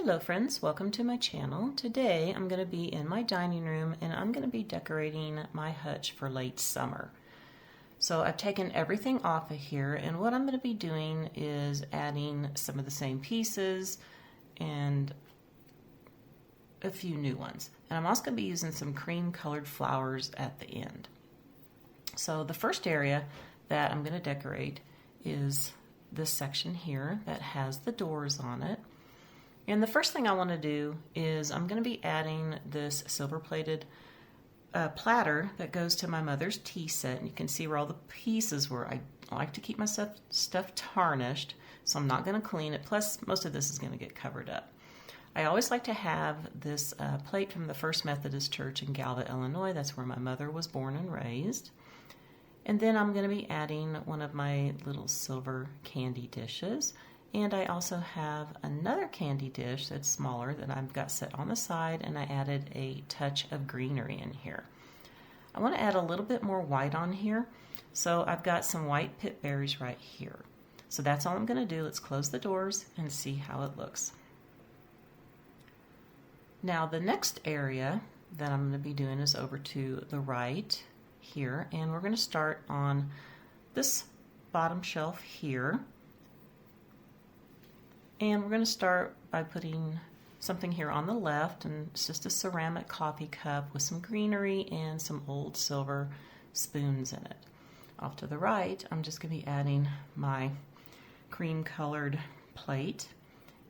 Hello friends, welcome to my channel. Today I'm going to be in my dining room and I'm going to be decorating my hutch for late summer. So I've taken everything off of here, and what I'm going to be doing is adding some of the same pieces and a few new ones. And I'm also going to be using some cream colored flowers at the end. So the first area that I'm going to decorate is this section here that has the doors on it. And the first thing I want to do is I'm going to be adding this silver plated platter that goes to my mother's tea set. And you can see where all the pieces were. I like to keep my stuff tarnished, so I'm not going to clean it. Plus, most of this is going to get covered up. I always like to have this plate from the First Methodist Church in Galva, Illinois. That's where my mother was born and raised. And then I'm going to be adding one of my little silver candy dishes. And I also have another candy dish that's smaller that I've got set on the side, and I added a touch of greenery in here. I want to add a little bit more white on here, so I've got some white pip berries right here. So that's all I'm going to do. Let's close the doors and see how it looks. Now the next area that I'm going to be doing is over to the right here, and we're going to start on this bottom shelf here. And we're going to start by putting something here on the left, and it's just a ceramic coffee cup with some greenery and some old silver spoons in it. Off to the right, I'm just going to be adding my cream colored plate.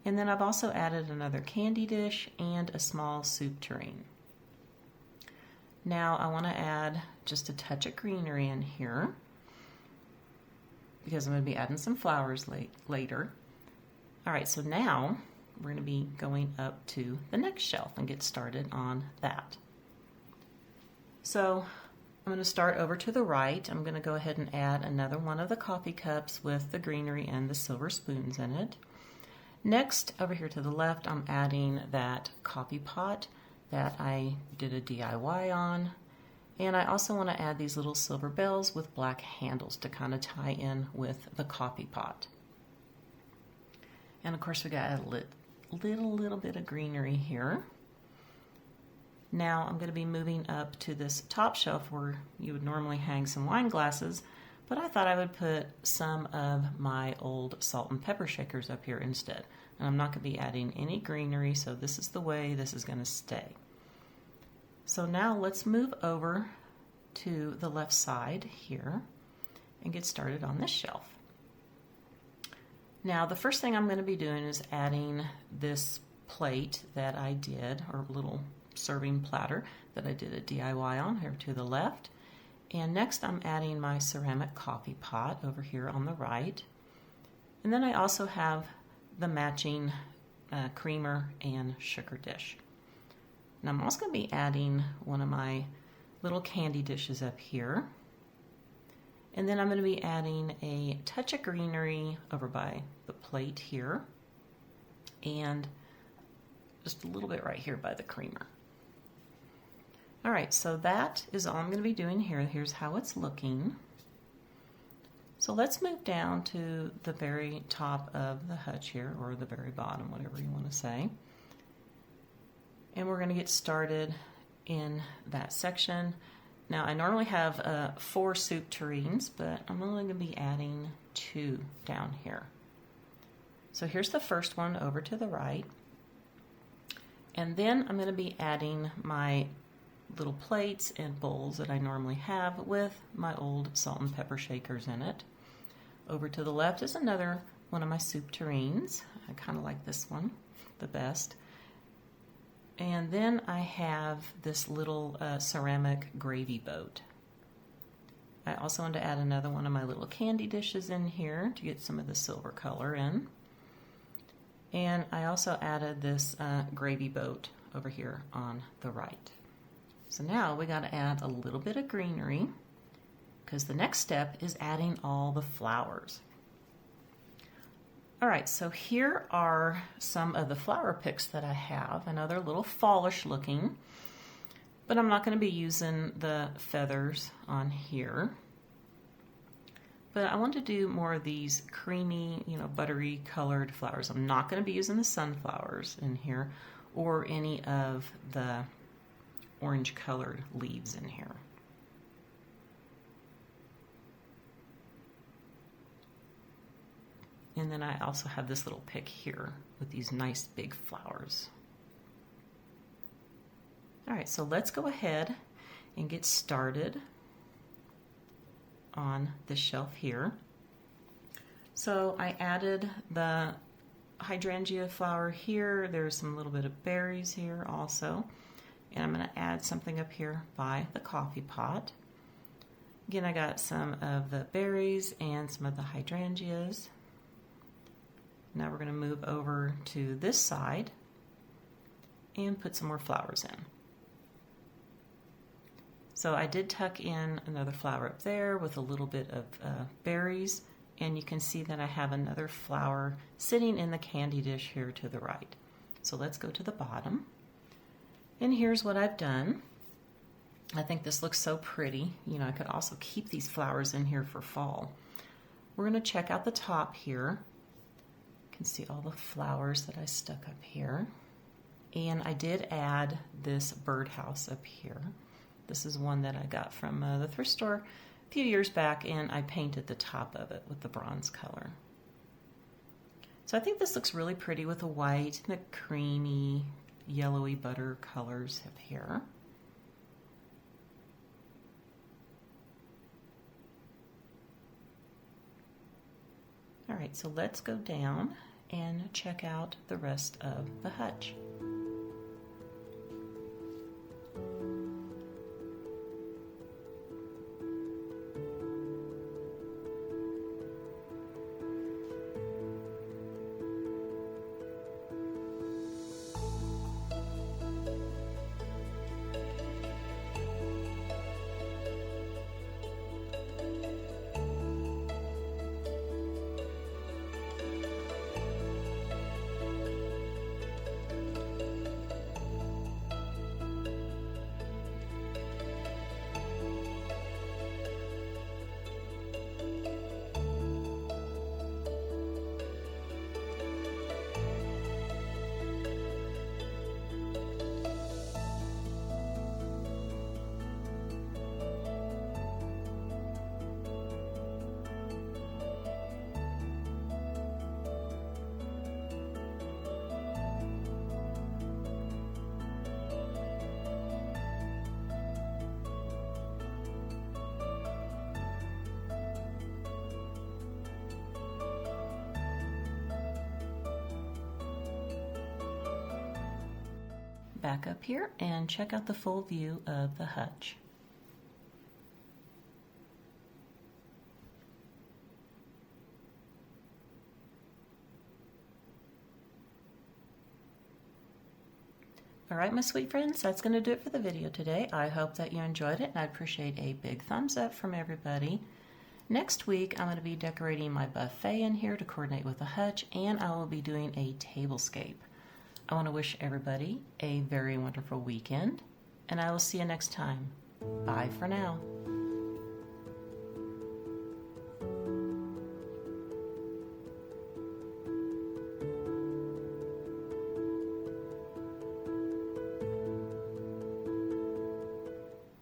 And then I've also added another candy dish and a small soup tureen. Now I want to add just a touch of greenery in here because I'm going to be adding some flowers later. All right, so now we're going to be going up to the next shelf and get started on that. So I'm going to start over to the right. I'm going to go ahead and add another one of the coffee cups with the greenery and the silver spoons in it. Next, over here to the left, I'm adding that coffee pot that I did a DIY on. And I also want to add these little silver bells with black handles to kind of tie in with the coffee pot. And of course we got a little bit of greenery here. Now I'm going to be moving up to this top shelf where you would normally hang some wine glasses, but I thought I would put some of my old salt and pepper shakers up here instead. And I'm not going to be adding any greenery, so this is the way this is going to stay. So now let's move over to the left side here and get started on this shelf. Now the first thing I'm going to be doing is adding this plate that I did, or little serving platter that I did a DIY on here to the left. And next I'm adding my ceramic coffee pot over here on the right. And then I also have the matching creamer and sugar dish. And I'm also going to be adding one of my little candy dishes up here. And then I'm going to be adding a touch of greenery over by the plate here, and just a little bit right here by the creamer. All right, so that is all I'm going to be doing here. Here's how it's looking. So let's move down to the very top of the hutch here, or the very bottom, whatever you want to say. And we're going to get started in that section. Now I normally have 4 soup tureens, but I'm only going to be adding 2 down here. So here's the first one over to the right. And then I'm going to be adding my little plates and bowls that I normally have with my old salt and pepper shakers in it. Over to the left is another one of my soup tureens. I kind of like this one the best. And then I have this little ceramic gravy boat. I also want to add another one of my little candy dishes in here to get some of the silver color in. And I also added this gravy boat over here on the right. So now we got to add a little bit of greenery, because the next step is adding all the flowers. All right, so here are some of the flower picks that I have. I know they're a little fallish looking, but I'm not going to be using the feathers on here. But I want to do more of these creamy, buttery colored flowers. I'm not going to be using the sunflowers in here or any of the orange colored leaves in here. And then I also have this little pick here with these nice big flowers. All right, so let's go ahead and get started on this shelf here. So I added the hydrangea flower here. There's some little bit of berries here also. And I'm going to add something up here by the coffee pot. Again, I got some of the berries and some of the hydrangeas. Now we're going to move over to this side and put some more flowers in. So I did tuck in another flower up there with a little bit of berries, and you can see that I have another flower sitting in the candy dish here to the right. So let's go to the bottom. And here's what I've done. I think this looks so pretty. I could also keep these flowers in here for fall. We're going to check out the top here. You can see all the flowers that I stuck up here. And I did add this birdhouse up here. This is one that I got from the thrift store a few years back, and I painted the top of it with the bronze color. So I think this looks really pretty with the white and the creamy, yellowy butter colors up here. All right, so let's go down and check out the rest of the hutch. Back up here and check out the full view of the hutch. All right, my sweet friends, that's going to do it for the video today. I hope that you enjoyed it, and I'd appreciate a big thumbs up from everybody. Next week, I'm going to be decorating my buffet in here to coordinate with the hutch, and I will be doing a tablescape. I want to wish everybody a very wonderful weekend, and I will see you next time. Bye for now.